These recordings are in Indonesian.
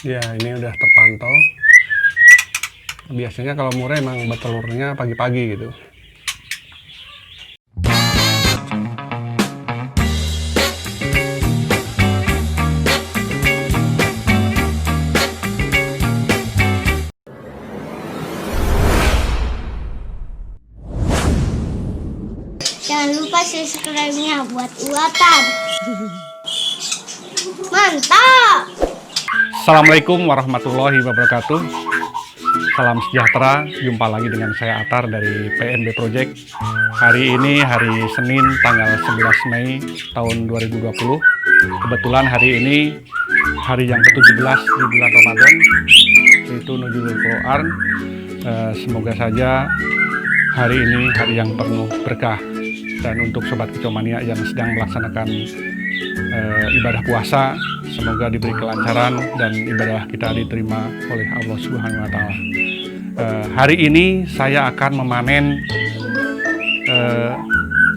Ya, ini udah terpantau. Biasanya kalau murai emang bertelurnya pagi-pagi gitu. Jangan lupa subscribe-nya buat Uatan. Mantap! Assalamualaikum warahmatullahi wabarakatuh. Salam sejahtera, jumpa lagi dengan saya Atar dari PNB Project. Hari ini hari Senin tanggal 11 Mei tahun 2020. Kebetulan hari ini hari yang ke-17 di bulan Ramadan, yaitu Nuzulul Quran. Semoga saja hari ini hari yang penuh berkah. Dan untuk Sobat Kicomania yang sedang melaksanakan ibadah puasa, semoga diberi kelancaran dan ibadah kita diterima oleh Allah Subhanahu wa Ta'ala. Hari ini saya akan memanen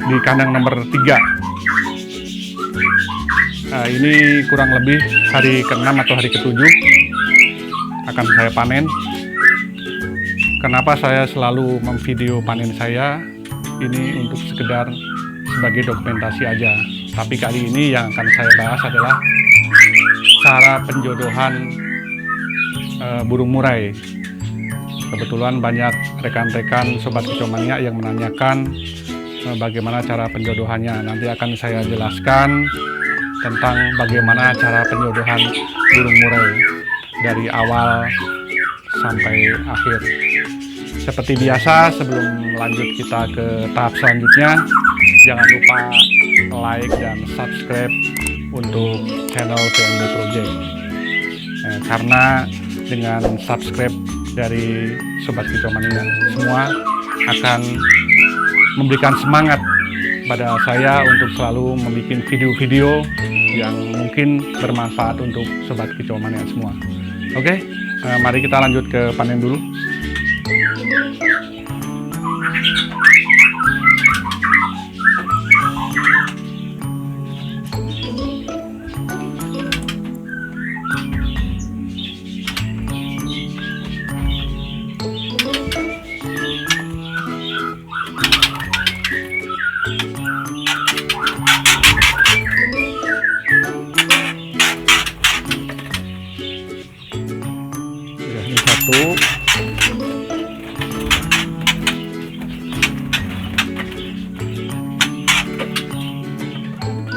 di kandang nomor 3. Ini kurang lebih hari ke-6 atau hari ke-7 akan saya panen. Kenapa saya selalu memvideo panen saya? Ini untuk sekedar sebagai dokumentasi aja. Tapi kali ini yang akan saya bahas adalah cara penjodohan burung murai. Kebetulan banyak rekan-rekan Sobat Kicomania yang menanyakan bagaimana cara penjodohannya. Nanti akan saya jelaskan tentang bagaimana cara penjodohan burung murai dari awal sampai akhir. Seperti biasa, sebelum lanjut kita ke tahap selanjutnya, jangan lupa like dan subscribe untuk channel PNB Project. Karena dengan subscribe dari Sobat Kicomania semua akan memberikan semangat pada saya untuk selalu membuat video-video yang mungkin bermanfaat untuk Sobat Kicomania semua. Oke, mari kita lanjut ke panen dulu. Ini satu,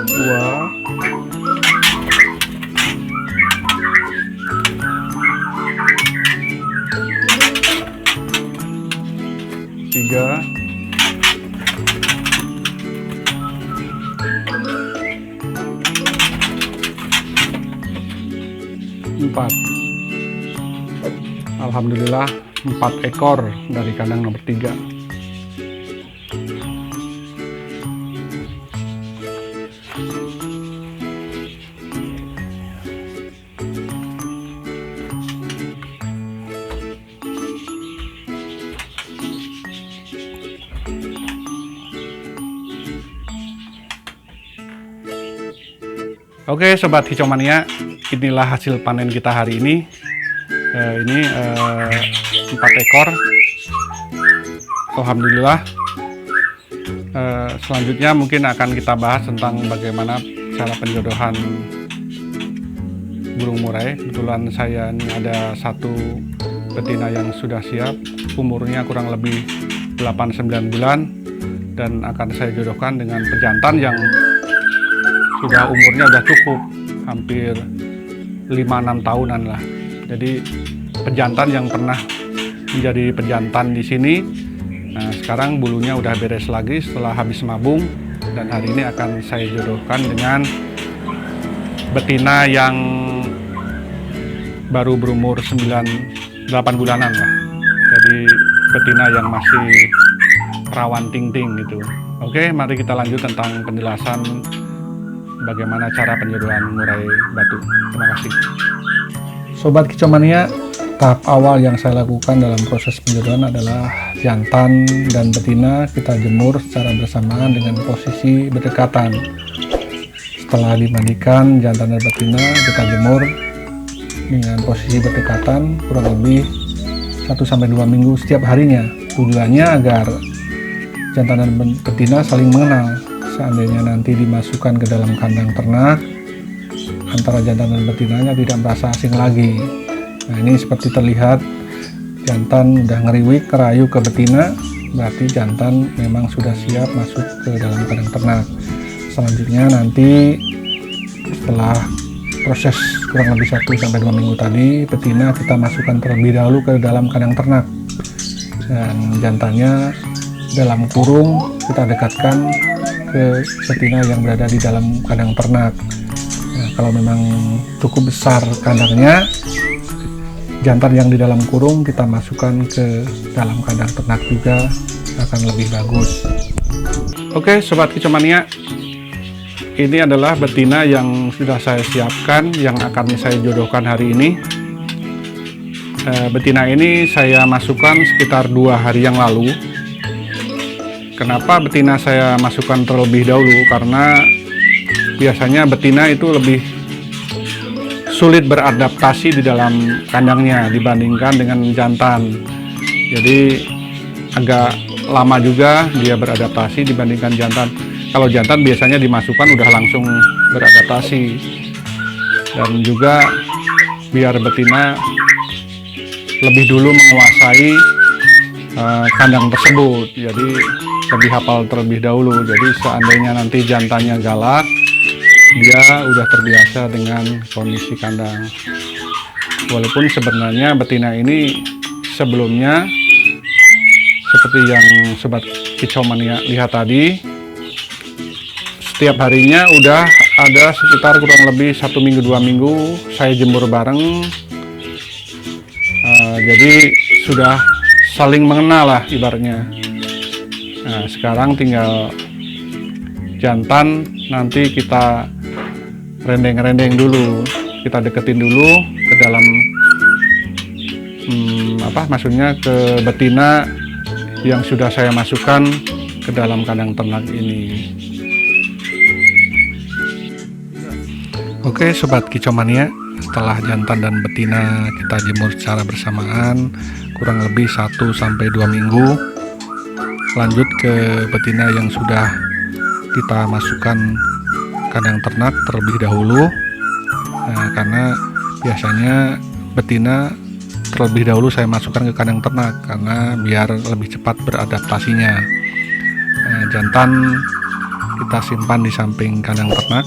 dua, tiga, empat. Alhamdulillah 4 ekor dari kandang nomor 3. Oke Sobat Kicomania, inilah hasil panen kita hari ini. Ini 4 ekor. Alhamdulillah. Selanjutnya mungkin akan kita bahas tentang bagaimana cara penjodohan burung murai. Kebetulan saya ini ada satu betina yang sudah siap, umurnya kurang lebih 8-9 bulan, dan akan saya jodohkan dengan pejantan yang sudah umurnya udah cukup, hampir 5-6 tahunan lah. Jadi pejantan yang pernah menjadi pejantan di sini, nah sekarang bulunya udah beres lagi setelah habis mabung, dan hari ini akan saya jodohkan dengan betina yang baru berumur 8 bulanan lah. Jadi betina yang masih rawan ting-ting gitu. Oke, mari kita lanjut tentang penjelasan bagaimana cara penjodohan murai batu. Terima kasih. Sobat Kicomania, tahap awal yang saya lakukan dalam proses penjodohan adalah jantan dan betina kita jemur secara bersamaan dengan posisi berdekatan. Setelah dimandikan, jantan dan betina kita jemur dengan posisi berdekatan kurang lebih 1-2 minggu setiap harinya. Tujuannya agar jantan dan betina saling mengenal. Seandainya nanti dimasukkan ke dalam kandang ternak, antara jantan dan betinanya tidak merasa asing lagi. Nah, ini seperti terlihat jantan udah ngeriwik kerayu ke betina, berarti jantan memang sudah siap masuk ke dalam kandang ternak. Selanjutnya nanti setelah proses kurang lebih 1-2 minggu tadi, betina kita masukkan terlebih dahulu ke dalam kandang ternak, dan jantannya dalam kurung kita dekatkan ke betina yang berada di dalam kandang ternak. Nah, kalau memang cukup besar kandangnya, jantan yang di dalam kurung kita masukkan ke dalam kandang ternak juga akan lebih bagus. Oke Sobat Kicomania, ini adalah betina yang sudah saya siapkan, yang akan saya jodohkan hari ini. Betina ini saya masukkan sekitar 2 hari yang lalu. Kenapa betina saya masukkan terlebih dahulu? Karena biasanya betina itu lebih sulit beradaptasi di dalam kandangnya dibandingkan dengan jantan. Jadi agak lama juga dia beradaptasi dibandingkan jantan. Kalau jantan biasanya dimasukkan udah langsung beradaptasi, dan juga biar betina lebih dulu menguasai kandang tersebut, jadi lebih hafal terlebih dahulu. Jadi seandainya nanti jantannya galak, dia udah terbiasa dengan kondisi kandang. Walaupun sebenarnya betina ini sebelumnya seperti yang Sobat Kicomania lihat tadi, setiap harinya udah ada sekitar kurang lebih 1 minggu 2 minggu saya jemur bareng. Jadi sudah saling mengenal lah ibaratnya. Nah, sekarang tinggal jantan nanti kita rendeng-rendeng dulu, kita deketin dulu ke dalam maksudnya ke betina yang sudah saya masukkan ke dalam kandang ternak ini. Oke Sobat Kicomania, setelah jantan dan betina kita jemur secara bersamaan kurang lebih 1-2 minggu, lanjut ke betina yang sudah kita masukkan kandang ternak terlebih dahulu. Nah, karena biasanya betina terlebih dahulu saya masukkan ke kandang ternak karena biar lebih cepat beradaptasinya. Nah, jantan kita simpan di samping kandang ternak.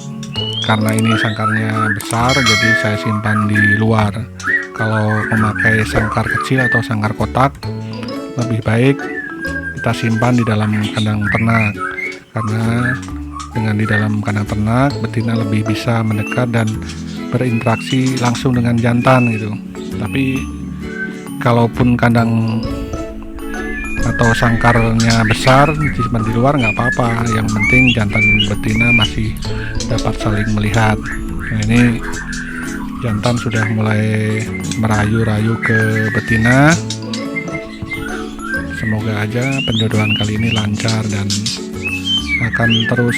Karena ini sangkarnya besar, jadi saya simpan di luar. Kalau memakai sangkar kecil atau sangkar kotak, lebih baik kita simpan di dalam kandang ternak. Karena dengan di dalam kandang ternak, betina lebih bisa mendekat dan berinteraksi langsung dengan jantan gitu. Tapi kalaupun kandang atau sangkarnya besar disimpan di luar nggak apa-apa, yang penting jantan dan betina masih dapat saling melihat. Nah, ini jantan sudah mulai merayu-rayu ke betina. Semoga aja penjodohan kali ini lancar dan akan terus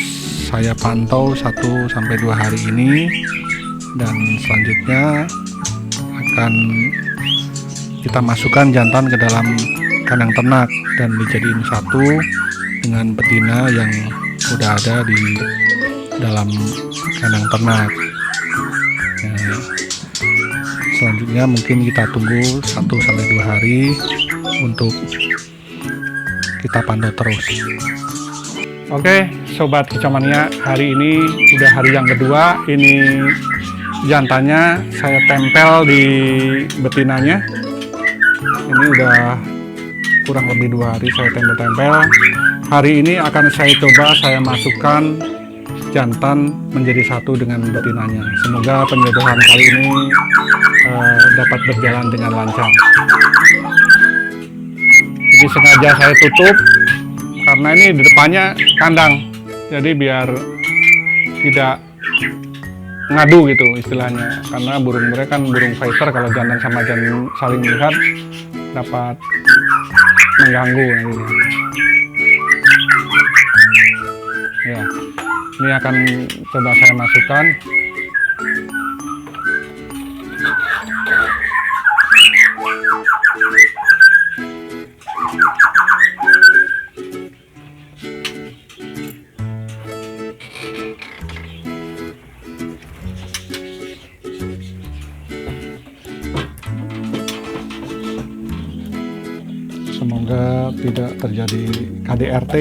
saya pantau 1-2 hari ini, dan selanjutnya akan kita masukkan jantan ke dalam kandang ternak dan dijadiin satu dengan betina yang udah ada di dalam kandang ternak. Nah, selanjutnya mungkin kita tunggu 1-2 hari untuk kita pantau terus. Oke Sobat Kicomania, hari ini udah hari yang kedua. Ini jantannya saya tempel di betinanya. Ini udah kurang lebih 2 hari saya tempel-tempel. Hari ini akan saya coba saya masukkan jantan menjadi satu dengan betinanya. Semoga penjodohan kali ini dapat berjalan dengan lancar. Jadi sengaja saya tutup karena ini di depannya kandang, jadi biar tidak ngadu gitu istilahnya. Karena burung mereka kan burung fighter, kalau jantan sama jantan saling melihat dapat mengganggu nantinya. Ya, ini akan coba saya masukkan. tidak terjadi KDRT.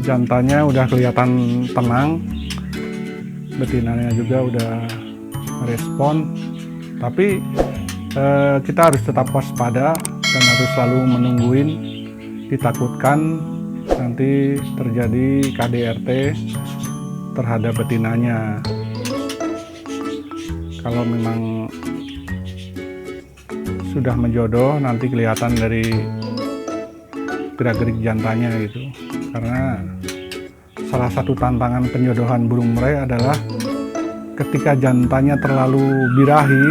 Jantannya udah kelihatan tenang, betinanya juga udah merespon, tapi kita harus tetap waspada dan harus selalu menungguin, ditakutkan nanti terjadi KDRT terhadap betinanya. Kalau memang sudah menjodoh, nanti kelihatan dari gerak-gerik jantannya gitu. Karena salah satu tantangan penjodohan burung murai adalah ketika jantannya terlalu birahi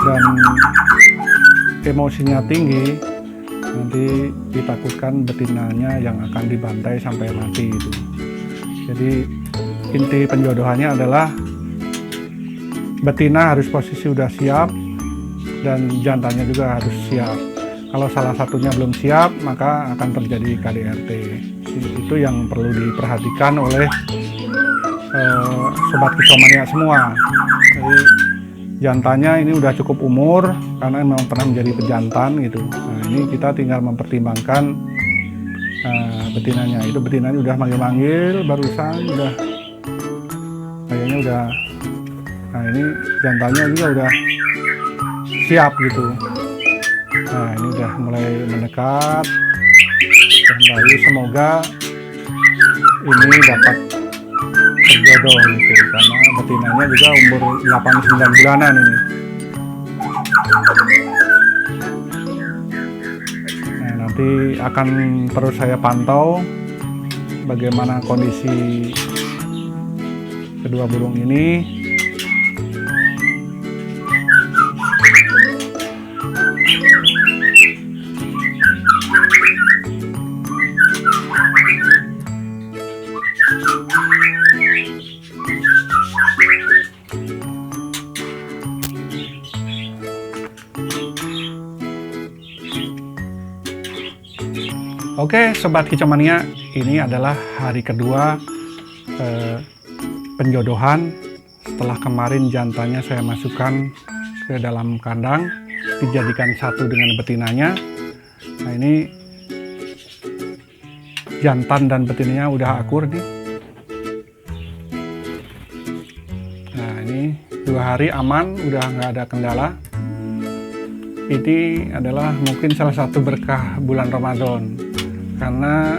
dan emosinya tinggi, nanti ditakutkan betinanya yang akan dibantai sampai mati itu. Jadi inti penjodohannya adalah betina harus posisi udah siap dan jantannya juga harus siap. Kalau salah satunya belum siap, maka akan terjadi KDRT. Itu yang perlu diperhatikan oleh sobat kicomania semua. Jadi jantannya ini udah cukup umur karena memang pernah menjadi pejantan gitu. Nah, ini kita tinggal mempertimbangkan betinanya. Itu betinanya udah manggil-manggil, barusan udah kayaknya udah. Nah, ini jantannya juga udah siap gitu. Nah, ini udah mulai mendekat. Dan lalu semoga ini dapat terjodoh gitu, karena betinanya juga umur 8-9 bulanan ini. Nah, nanti akan terus saya pantau bagaimana kondisi kedua burung ini. Oke, sobat kicomania, ini adalah hari kedua penjodohan setelah kemarin jantannya saya masukkan ke dalam kandang, dijadikan satu dengan betinanya. Nah, ini jantan dan betinanya udah akur nih. Nah, ini 2 hari aman, udah nggak ada kendala. Ini adalah mungkin salah satu berkah bulan Ramadan, karena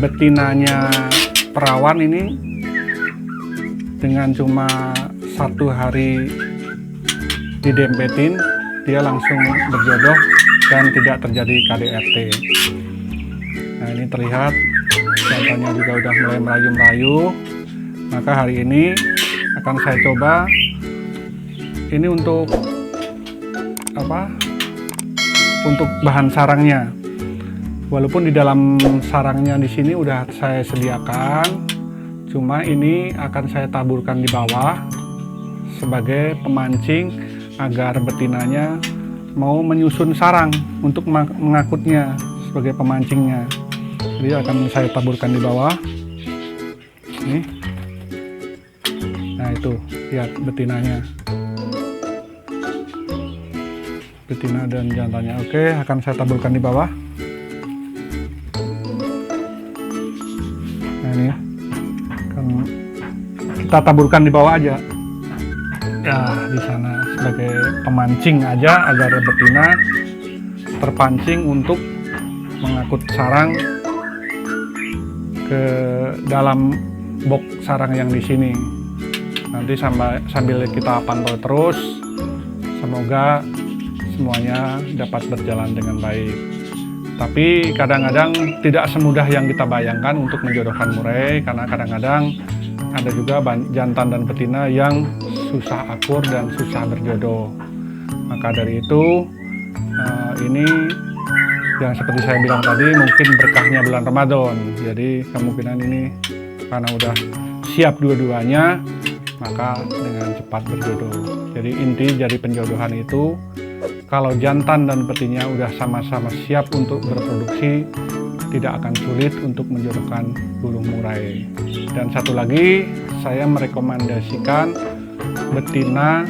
betinanya perawan ini dengan cuma 1 hari didempetin, dia langsung berjodoh dan tidak terjadi KDRT. Nah, ini terlihat jantannya juga udah mulai merayu-merayu. Maka hari ini akan saya coba ini untuk apa? Untuk bahan sarangnya. Walaupun di dalam sarangnya di sini udah saya sediakan, cuma ini akan saya taburkan di bawah sebagai pemancing agar betinanya mau menyusun sarang untuk mengakutnya sebagai pemancingnya. Jadi akan saya taburkan di bawah. Nih. Nah, itu lihat betinanya. Betina dan jantannya. Oke, akan saya taburkan di bawah. Nah, ini ya. Kita taburkan di bawah aja. Ya, di sana sebagai pemancing aja agar betina terpancing untuk mengakut sarang ke dalam box sarang yang di sini. Nanti sambil kita pantau terus, semoga semuanya dapat berjalan dengan baik. Tapi kadang-kadang tidak semudah yang kita bayangkan untuk menjodohkan murai, karena kadang-kadang ada juga jantan dan betina yang susah akur dan susah berjodoh. Maka dari itu ini yang seperti saya bilang tadi, mungkin berkahnya bulan Ramadan. Jadi kemungkinan ini karena udah siap dua-duanya, maka dengan cepat berjodoh. Jadi inti dari penjodohan itu, kalau jantan dan betina udah sama-sama siap untuk berproduksi, tidak akan sulit untuk menjodohkan burung murai. Dan satu lagi, saya merekomendasikan betina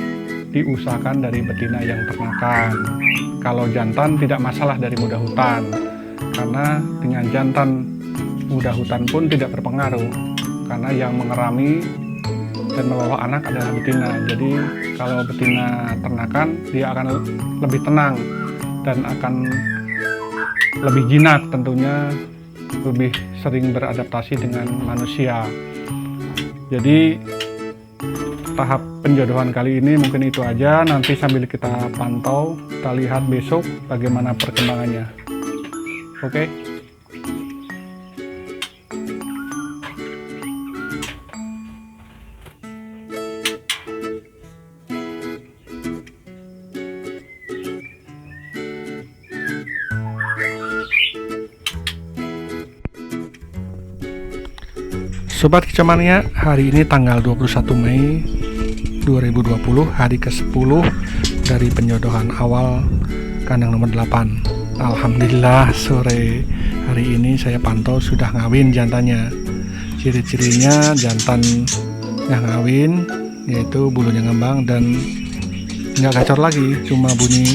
diusahakan dari betina yang ternakan. Kalau jantan tidak masalah dari muda hutan, karena dengan jantan muda hutan pun tidak berpengaruh, karena yang mengerami dan membawa anak adalah betina. Jadi kalau betina ternakan, dia akan lebih tenang dan akan lebih jinak, tentunya lebih sering beradaptasi dengan manusia. Jadi tahap penjodohan kali ini mungkin itu aja. Nanti sambil kita pantau, kita lihat besok bagaimana perkembangannya. Oke. Sobat Kicomania, hari ini tanggal 21 Mei 2020, hari ke-10 dari penjodohan awal kandang nomor 8. Alhamdulillah, sore hari ini saya pantau sudah ngawin jantannya. Ciri-cirinya jantan yang ngawin, yaitu bulunya ngembang dan nggak gacor lagi, cuma bunyi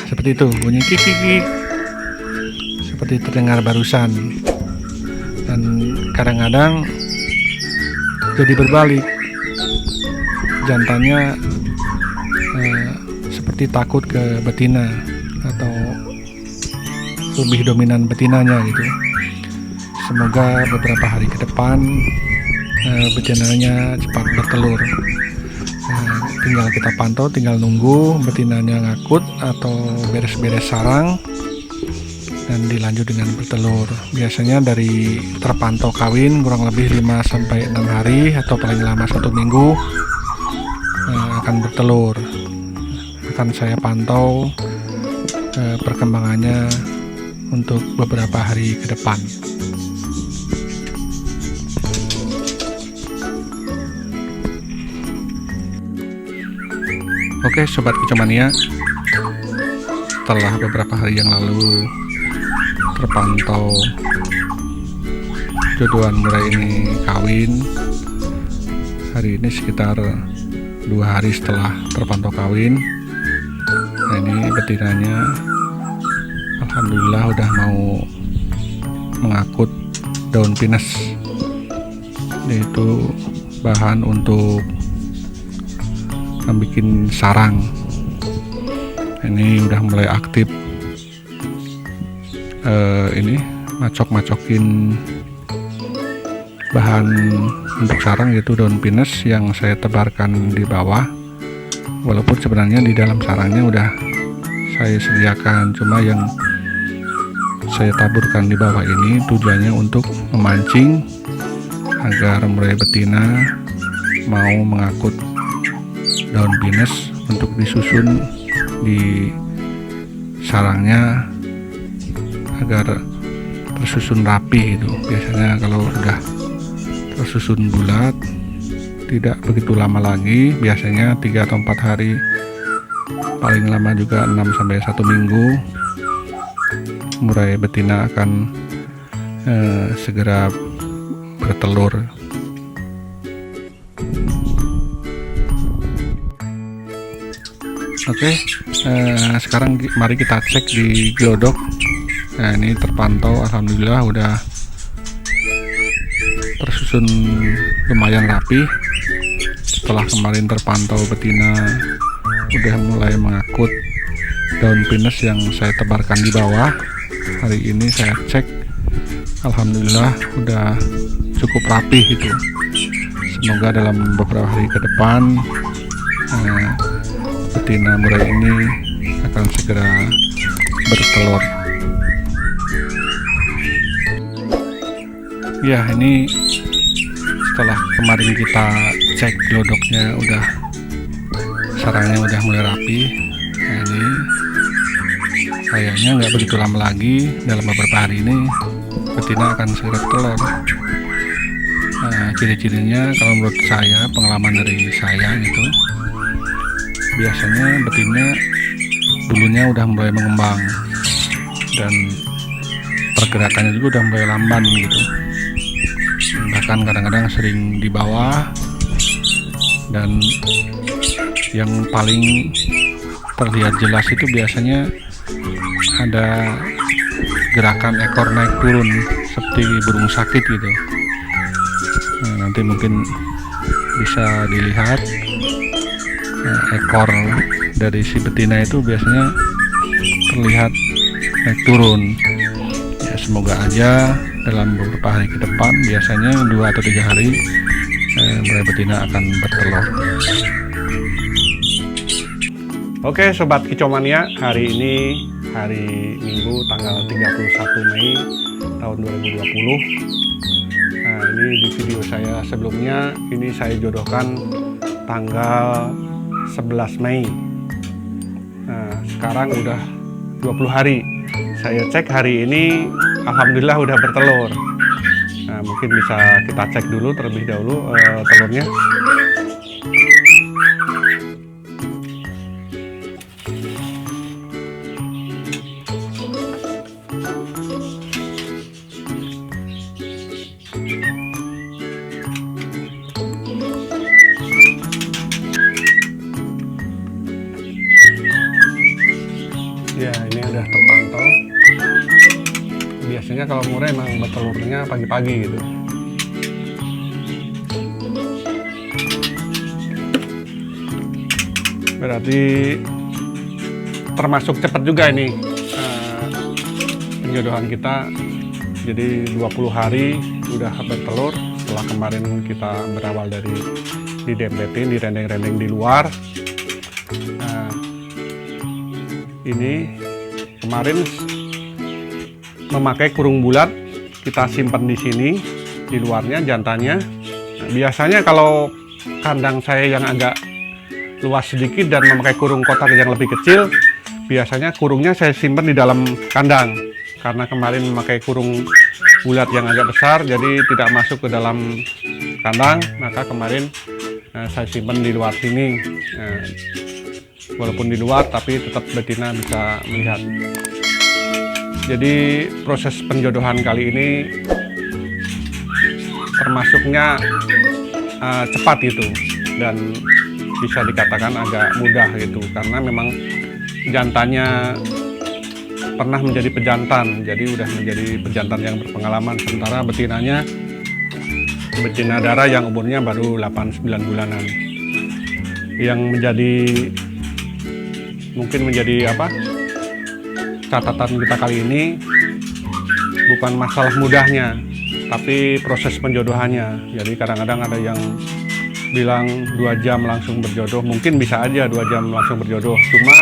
seperti itu, bunyi kiki seperti terdengar barusan. Dan kadang-kadang jadi berbalik, jantannya seperti takut ke betina atau lebih dominan betinanya gitu. Semoga beberapa hari ke depan betinanya cepat bertelur. Tinggal kita pantau, tinggal nunggu betinanya ngakut atau beres-beres sarang dan dilanjut dengan bertelur. Biasanya dari terpantau kawin kurang lebih 5-6 hari atau paling lama 1 minggu akan bertelur. Akan saya pantau perkembangannya untuk beberapa hari ke depan. Oke Sobat Kicomania, setelah beberapa hari yang lalu terpantau jodohan murai ini kawin, hari ini sekitar 2 hari setelah terpantau kawin. Nah, ini betinanya alhamdulillah udah mau mengakut daun pinus, yaitu bahan untuk membuat sarang. Ini udah mulai aktif ini macok-macokin bahan untuk sarang, yaitu daun pinus yang saya tebarkan di bawah. Walaupun sebenarnya di dalam sarangnya udah saya sediakan, cuma yang saya taburkan di bawah ini tujuannya untuk memancing agar murai betina mau mengakut daun pinus untuk disusun di sarangnya agar tersusun rapi gitu. Biasanya kalau udah tersusun bulat tidak begitu lama lagi, biasanya 3 atau 4 hari, paling lama juga 6-1 minggu, murai betina akan segera bertelur. Oke, sekarang mari kita cek di glodok. Nah, ini terpantau alhamdulillah udah tersusun lumayan rapi. Setelah kemarin terpantau betina udah mulai mengakut daun pinus yang saya tebarkan di bawah, hari ini saya cek alhamdulillah udah cukup rapi gitu. Semoga dalam beberapa hari ke depan betina murai ini akan segera bertelur. Ya, ini setelah kemarin kita cek glodoknya udah sarangnya udah mulai rapi. Nah, ini kayaknya nggak begitu lama lagi, dalam beberapa hari ini betina akan segera bertelur. Ciri-cirinya kalau menurut saya, pengalaman dari saya gitu, biasanya betina bulunya udah mulai mengembang dan pergerakannya juga udah mulai lamban gitu, bahkan kadang-kadang sering di bawah. Dan yang paling terlihat jelas itu biasanya ada gerakan ekor naik turun seperti burung sakit gitu. Nah, nanti mungkin bisa dilihat ekor dari si betina itu biasanya terlihat naik turun. Ya, semoga aja dalam beberapa hari ke depan, biasanya 2 atau 3 hari, mulai betina akan bertelur. Oke Sobat Kicomania, hari ini hari Minggu tanggal 31 Mei tahun 2020. Nah, ini di video saya sebelumnya, ini saya jodohkan tanggal 11 Mei. Nah, sekarang udah 20 hari. Saya cek hari ini, alhamdulillah udah bertelur. Nah, mungkin bisa kita cek dulu terlebih dahulu telurnya. Ya, ini udah terpantau. Biasanya kalau murai emang bertelurnya pagi-pagi gitu. Berarti termasuk cepat juga ini penjodohan kita. Jadi 20 hari udah bertelur, setelah kemarin kita berawal dari didempetin, direndeng-rendeng di luar. Nah, ini kemarin memakai kurung bulat, kita simpan di sini, di luarnya jantannya. Nah, biasanya kalau kandang saya yang agak luas sedikit dan memakai kurung kotak yang lebih kecil, biasanya kurungnya saya simpan di dalam kandang. Karena kemarin memakai kurung bulat yang agak besar, jadi tidak masuk ke dalam kandang, maka kemarin saya simpan di luar sini. Walaupun di luar, tapi tetap betina bisa melihat. Jadi proses penjodohan kali ini termasuknya cepat gitu, dan bisa dikatakan agak mudah gitu, karena memang jantannya pernah menjadi pejantan, jadi udah menjadi pejantan yang berpengalaman, sementara betinanya betina darah yang umurnya baru 8-9 bulanan. Yang mungkin menjadi catatan kita kali ini bukan masalah mudahnya, tapi proses penjodohannya. Jadi kadang-kadang ada yang bilang 2 jam langsung berjodoh, mungkin bisa aja 2 jam langsung berjodoh, cuma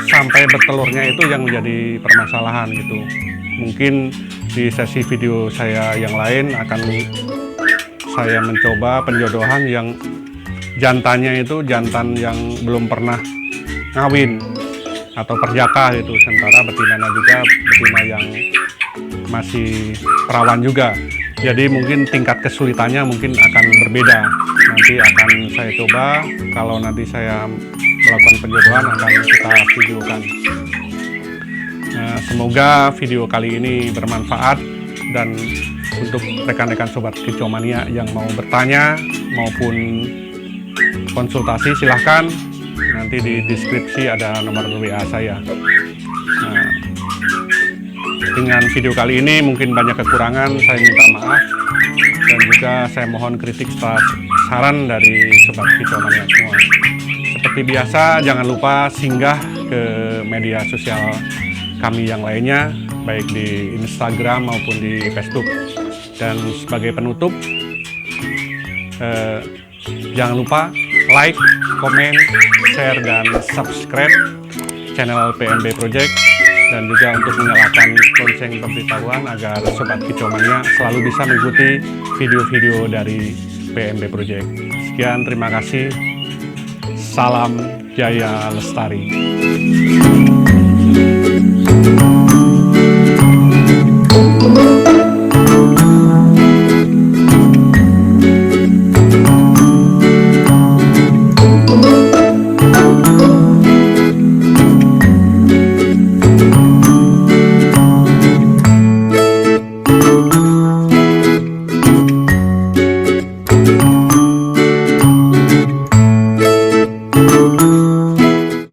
sampai bertelurnya itu yang menjadi permasalahan gitu. Mungkin di sesi video saya yang lain akan saya mencoba penjodohan yang jantannya itu jantan yang belum pernah ngawin atau perjaka gitu, sementara betinanya juga betina yang masih perawan juga. Jadi mungkin tingkat kesulitannya mungkin akan berbeda. Nanti akan saya coba, kalau nanti saya melakukan penjodohan akan kita videokan. Semoga video kali ini bermanfaat, dan untuk rekan-rekan Sobat Kicomania yang mau bertanya maupun konsultasi, silahkan. Nanti di deskripsi ada nomor WA saya. Nah, dengan video kali ini mungkin banyak kekurangan, saya minta maaf, dan juga saya mohon kritik serta saran dari Sobat Kicomania semua. Seperti biasa, jangan lupa singgah ke media sosial kami yang lainnya, baik di Instagram maupun di Facebook. Dan sebagai penutup, jangan lupa like, komen, share, dan subscribe channel PMB Project, dan juga untuk menyalakan lonceng pemberitahuan agar Sobat Kicomania selalu bisa mengikuti video-video dari PMB Project. Sekian, terima kasih. Salam Jaya Lestari.